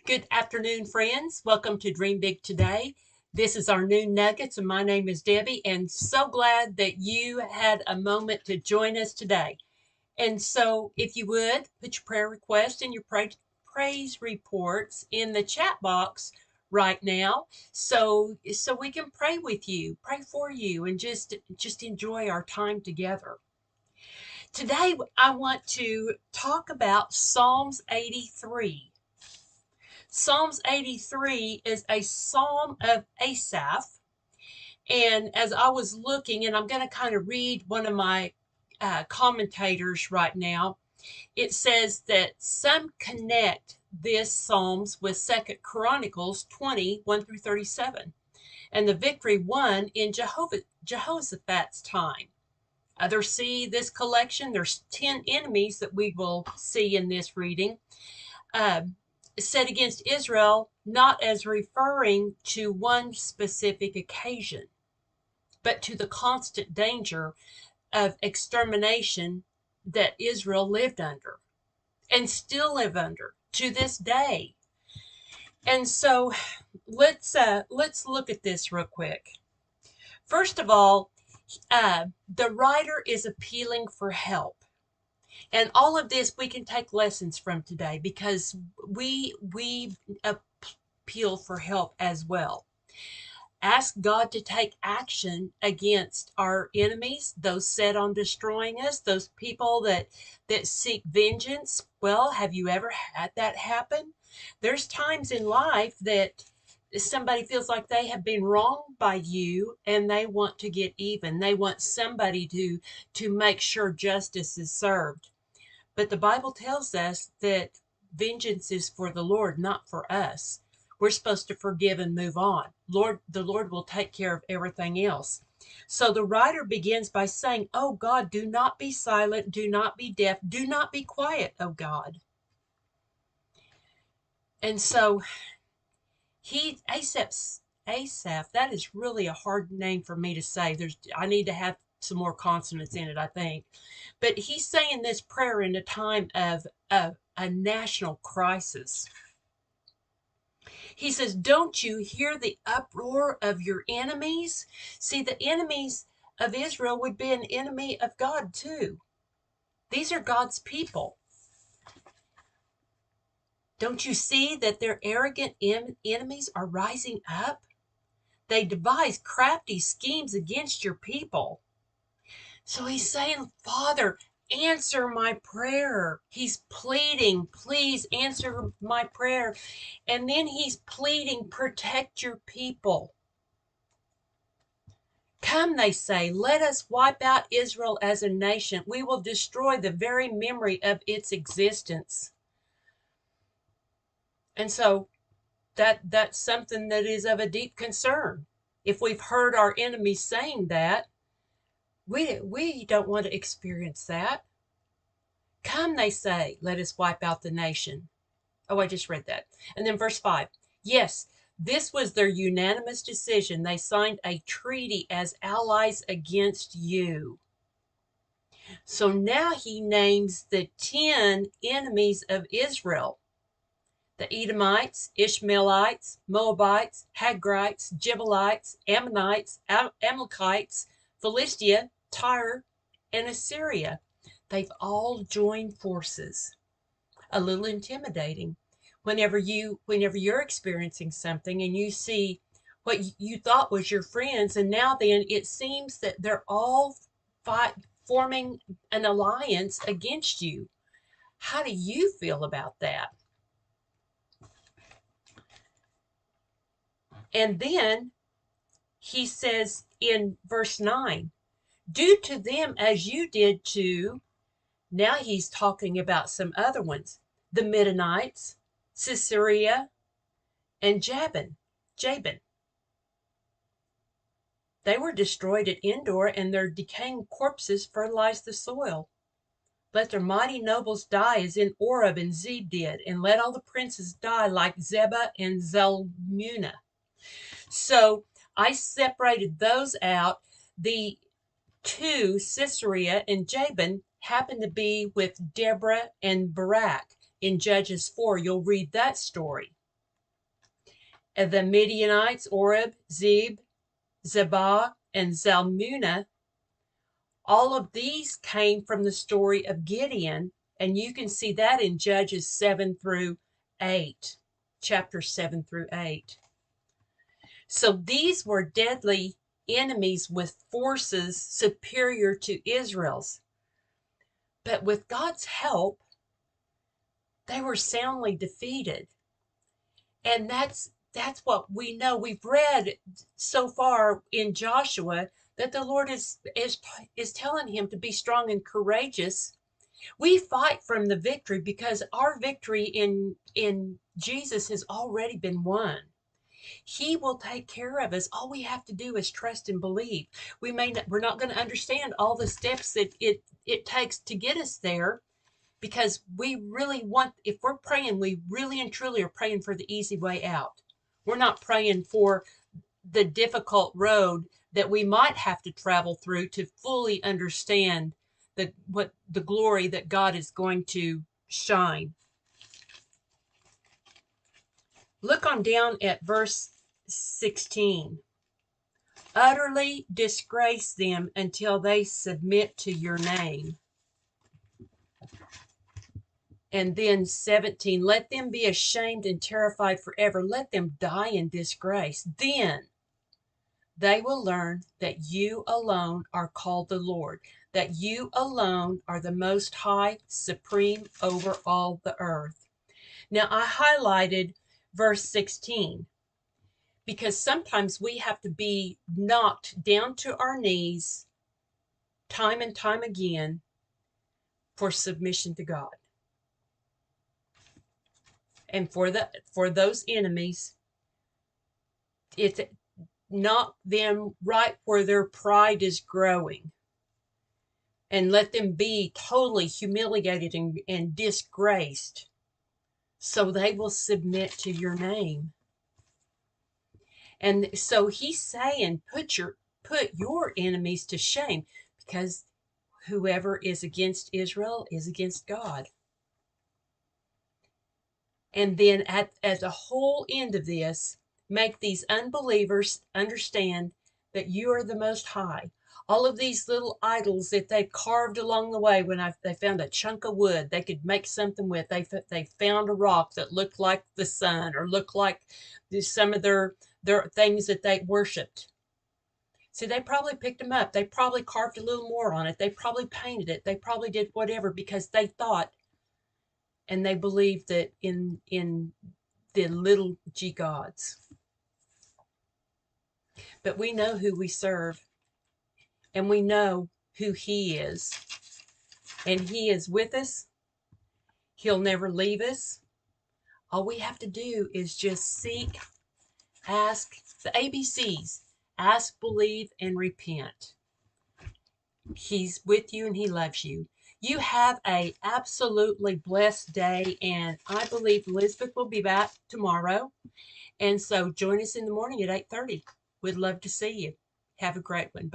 Good afternoon, friends. Welcome to Dream Big Today. This is our noon nuggets, and my name is Debbie, and so glad that you had a moment to join us today. And so, if you would, put your prayer request and your praise reports in the chat box right now so we can pray with you, pray for you, and just enjoy our time together. Today, I want to talk about Psalms 83. Psalms 83 is a psalm of Asaph. And as I was looking, and I'm going to kind of read one of my commentators right now, it says that some connect this Psalms with Second Chronicles 20, 1 through 37, and the victory won in Jehoshaphat's time. Others see this collection. There's 10 enemies that we will see in this reading. Set against Israel, not as referring to one specific occasion, but to the constant danger of extermination that Israel lived under and still live under to this day. And so let's look at this real quick. First of all, the writer is appealing for help. And all of this we can take lessons from today because we appeal for help as well. Ask God to take action against our enemies, those set on destroying us, those people that seek vengeance. Well, have you ever had that happen? There's times in life that somebody feels like they have been wronged by you and they want to get even. They want somebody to make sure justice is served. But the Bible tells us that vengeance is for the Lord, not for us. We're supposed to forgive and move on. The Lord will take care of everything else. So the writer begins by saying, "Oh God, do not be silent, do not be deaf, do not be quiet, oh God." And so Asaph, that is really a hard name for me to say. I need to have some more consonants in it, I think. But he's saying this prayer in a time of a national crisis. He says, "Don't you hear the uproar of your enemies?" See, the enemies of Israel would be an enemy of God too. These are God's people. Don't you see that their arrogant enemies are rising up? They devise crafty schemes against your people. So he's saying, "Father, answer my prayer." He's pleading, "Please answer my prayer." And then he's pleading, "Protect your people." Come, they say, let us wipe out Israel as a nation. We will destroy the very memory of its existence. And so that's something that is of a deep concern. If we've heard our enemies saying that, we don't want to experience that. Come, they say, let us wipe out the nation. Oh, I just read that. And then verse 5. Yes, this was their unanimous decision. They signed a treaty as allies against you. So now he names the 10 enemies of Israel: the Edomites, Ishmaelites, Moabites, Hagrites, Jebusites, Ammonites, Amalekites, Philistia, Tyre, and Assyria. They've all joined forces. A little intimidating whenever you're experiencing something and you see what you thought was your friends, and now then it seems that they're all forming an alliance against you. How do you feel about that? And then he says in verse 9, "Do to them as you did to," now he's talking about some other ones, "the Midianites, Sisera, and Jabin. They were destroyed at Endor, and their decaying corpses fertilized the soil. Let their mighty nobles die as in Oreb and Zeb did, and let all the princes die like Zebah and Zalmunna." So I separated those out. The two, Sisera and Jabin, happen to be with Deborah and Barak in Judges 4. You'll read that story. And the Midianites, Oreb, Zeb, Zebah, and Zalmunna, all of these came from the story of Gideon, and you can see that in Judges 7 through 8, chapters 7 through 8. So these were deadly enemies with forces superior to Israel's. But with God's help, they were soundly defeated. And that's what we know. We've read so far in Joshua that the Lord is telling him to be strong and courageous. We fight from the victory because our victory in Jesus has already been won. He will take care of us. All we have to do is trust and believe. We're not going to understand all the steps that it takes to get us there, because we really want, if we're praying, we really and truly are praying for the easy way out. We're not praying for the difficult road that we might have to travel through to fully understand the glory that God is going to shine. Look on down at verse 16. Utterly disgrace them until they submit to your name. And then 17, let them be ashamed and terrified forever. Let them die in disgrace. Then they will learn that you alone are called the Lord, that you alone are the Most High, supreme over all the earth. Now, I highlighted verse 16 because sometimes we have to be knocked down to our knees time and time again for submission to God. And for those enemies, it's knock them right where their pride is growing, and let them be totally humiliated and disgraced, so they will submit to your name. And so he's saying, put your enemies to shame, because whoever is against Israel is against God. And then at the whole end of this, make these unbelievers understand that you are the Most High. All of these little idols that they carved along the way, when they found a chunk of wood they could make something with, they found a rock that looked like the sun or looked like some of their things that they worshipped. See, they probably picked them up. They probably carved a little more on it. They probably painted it. They probably did whatever, because they thought and they believed that in the little g gods. But we know who we serve, and we know who he is, and he is with us. He'll never leave us. All we have to do is just seek, ask, the ABCs: ask, believe, and repent. He's with you and he loves you. You have a absolutely blessed day, and I believe Elizabeth will be back tomorrow. And so join us in the morning at 8:30. We'd love to see you. Have a great one. Bye.